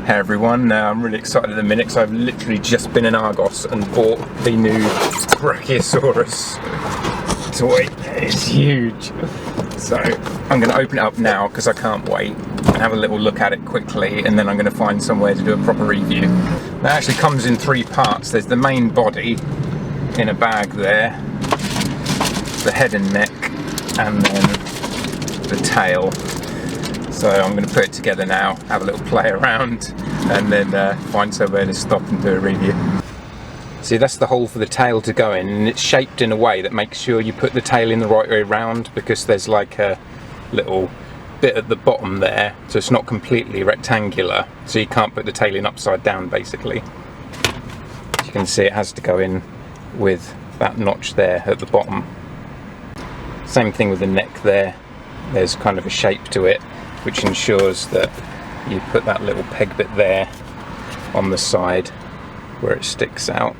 Hey everyone, I'm really excited at the minute because I've literally just been in Argos and bought the new Brachiosaurus toy. It's huge. So I'm going to open it up now because I can't wait and have a little look at it quickly, and then I'm going to find somewhere to do a proper review. It actually comes in three parts. There's the main body in a bag there, the head and neck, and then the tail. So I'm going to put it together now, have a little play around, and then find somewhere to stop and do a review. See, that's the hole for the tail to go in, and it's shaped in a way that makes sure you put the tail in the right way around, because there's like a little bit at the bottom there, so it's not completely rectangular, so you can't put the tail in upside down basically. As you can see, it has to go in with that notch there at the bottom. Same thing with the neck there. There's kind of a shape to it, which ensures that you put that little peg bit there on the side where it sticks out.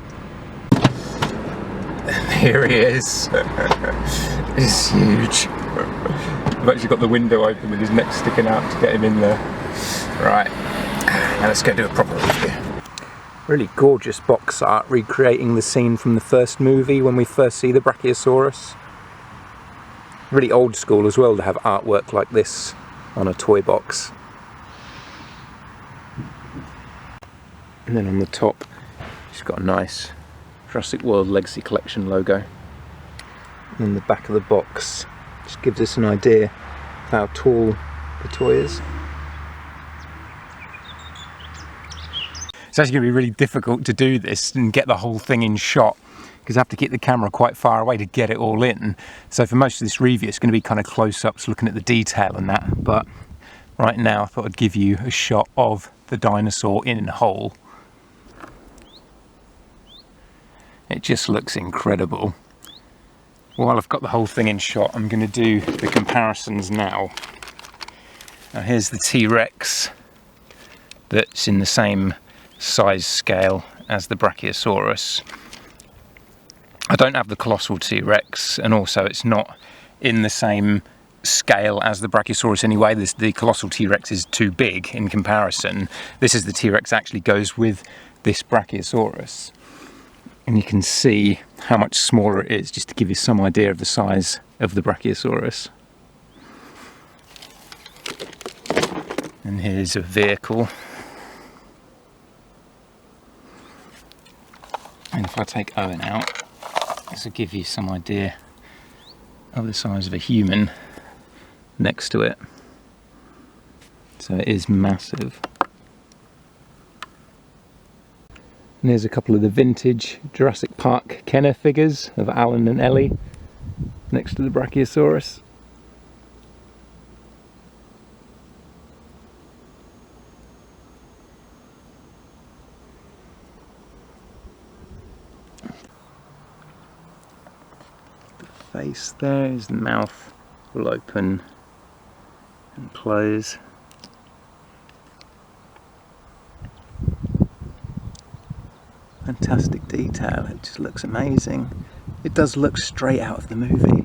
And here he is. It's huge. I've actually got the window open with his neck sticking out to get him in there. Right, now let's go do a proper review. Really gorgeous box art recreating the scene from the first movie when we first see the Brachiosaurus. Really old school as well to have artwork like this on a toy box. And then on the top, it's got a nice Jurassic World Legacy Collection logo. And then the back of the box just gives us an idea of how tall the toy is. It's actually going to be really difficult to do this and get the whole thing in shot, because I have to keep the camera quite far away to get it all in. So for most of this review it's going to be kind of close-ups looking at the detail and that, but right now I thought I'd give you a shot of the dinosaur in whole. It just looks incredible. While I've got the whole thing in shot, I'm going to do the comparisons now. Now here's the T-Rex that's in the same size scale as the Brachiosaurus. I don't have the colossal T-Rex, and also it's not in the same scale as the Brachiosaurus anyway. The colossal T-Rex is too big in comparison. This is the T-Rex actually goes with this Brachiosaurus. And you can see how much smaller it is, just to give you some idea of the size of the Brachiosaurus. And here's a vehicle. And if I take Owen out, this will give you some idea of the size of a human next to it. So it is massive. And there's a couple of the vintage Jurassic Park Kenner figures of Alan and Ellie next to the Brachiosaurus. The face there is the mouth will open and close. Fantastic detail, it just looks amazing. It does look straight out of the movie.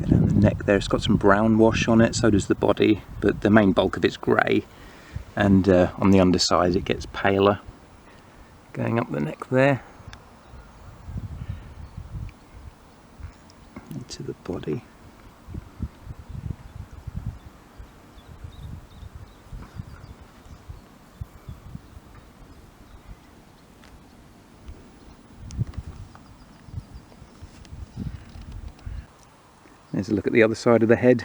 Get down the neck there, it's got some brown wash on it, so does the body, but the main bulk of it's grey, and on the underside it gets paler. Going up the neck there, into the body. There's a look at the other side of the head.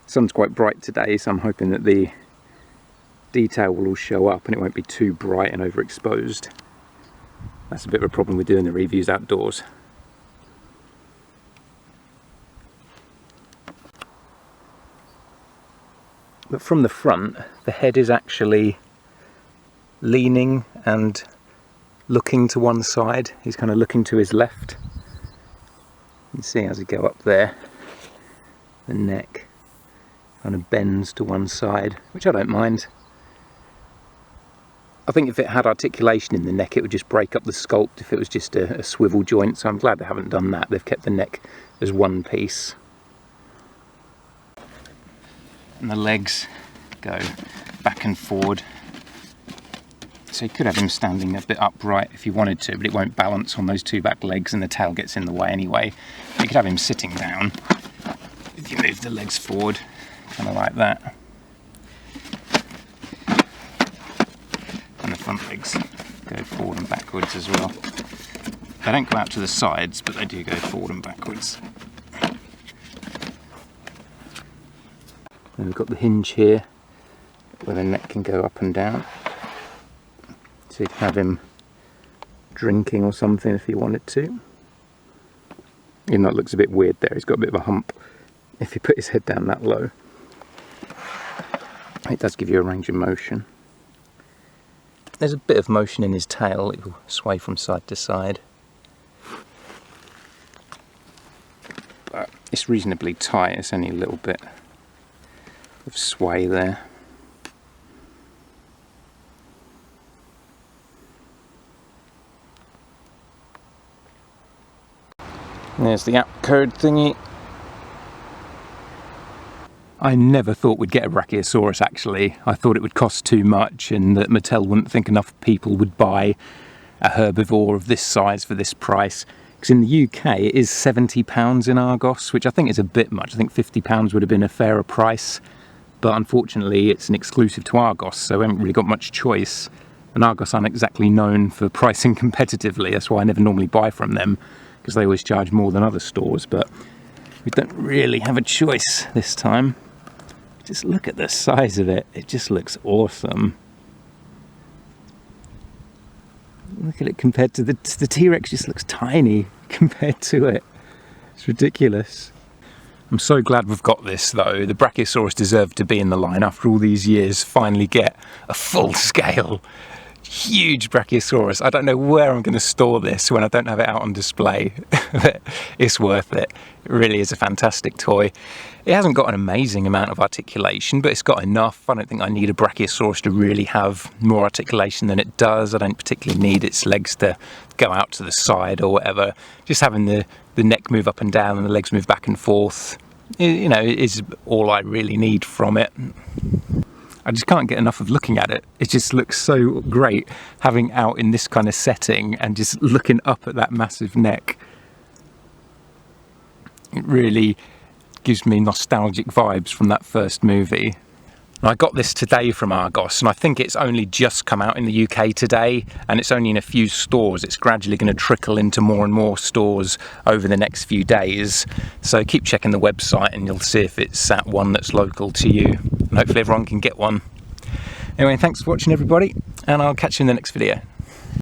The sun's quite bright today, so I'm hoping that the detail will all show up and it won't be too bright and overexposed. That's a bit of a problem with doing the reviews outdoors. But from the front, the head is actually leaning and looking to one side. He's kind of looking to his left. You can see as he go up there, the neck kind of bends to one side, which I don't mind. I think if it had articulation in the neck it would just break up the sculpt if it was just a swivel joint, so I'm glad they haven't done that. They've kept the neck as one piece. And the legs go back and forward. So you could have him standing a bit upright if you wanted to, but it won't balance on those two back legs and the tail gets in the way anyway. You could have him sitting down if you move the legs forward, kind of like that. And the front legs go forward and backwards as well. They don't go out to the sides, but they do go forward and backwards. And we've got the hinge here where the neck can go up and down. So you can have him drinking or something if you wanted to. Even though it looks a bit weird there, he's got a bit of a hump if you put his head down that low. It does give you a range of motion. There's a bit of motion in his tail, it will sway from side to side. But it's reasonably tight, it's only a little bit of sway there. There's the app code thingy. I never thought we'd get a Brachiosaurus actually. I thought it would cost too much and that Mattel wouldn't think enough people would buy a herbivore of this size for this price. Because in the UK it is £70 in Argos, which I think is a bit much. I think £50 would have been a fairer price. But unfortunately it's an exclusive to Argos, so we haven't really got much choice. And Argos aren't exactly known for pricing competitively, that's why I never normally buy from them, because they always charge more than other stores, but we don't really have a choice this time. Just look at the size of it, it just looks awesome. Look at it compared to the T-Rex, just looks tiny compared to it. It's ridiculous. I'm so glad we've got this though. The Brachiosaurus deserved to be in the line after all these years, finally get a full scale huge Brachiosaurus. I don't know where I'm going to store this when I don't have it out on display. But it's worth it. It really is a fantastic toy. It hasn't got an amazing amount of articulation, but it's got enough. I don't think I need a Brachiosaurus to really have more articulation than it does. I don't particularly need its legs to go out to the side or whatever. Just having the neck move up and down and the legs move back and forth, you know, is all I really need from it. I just can't get enough of looking at it. It just looks so great having out in this kind of setting and just looking up at that massive neck. It really gives me nostalgic vibes from that first movie. And I got this today from Argos, and I think it's only just come out in the UK today, and it's only in a few stores. It's gradually going to trickle into more and more stores over the next few days. So keep checking the website and you'll see if it's at one that's local to you. And hopefully everyone can get one. Anyway, thanks for watching everybody, and I'll catch you in the next video.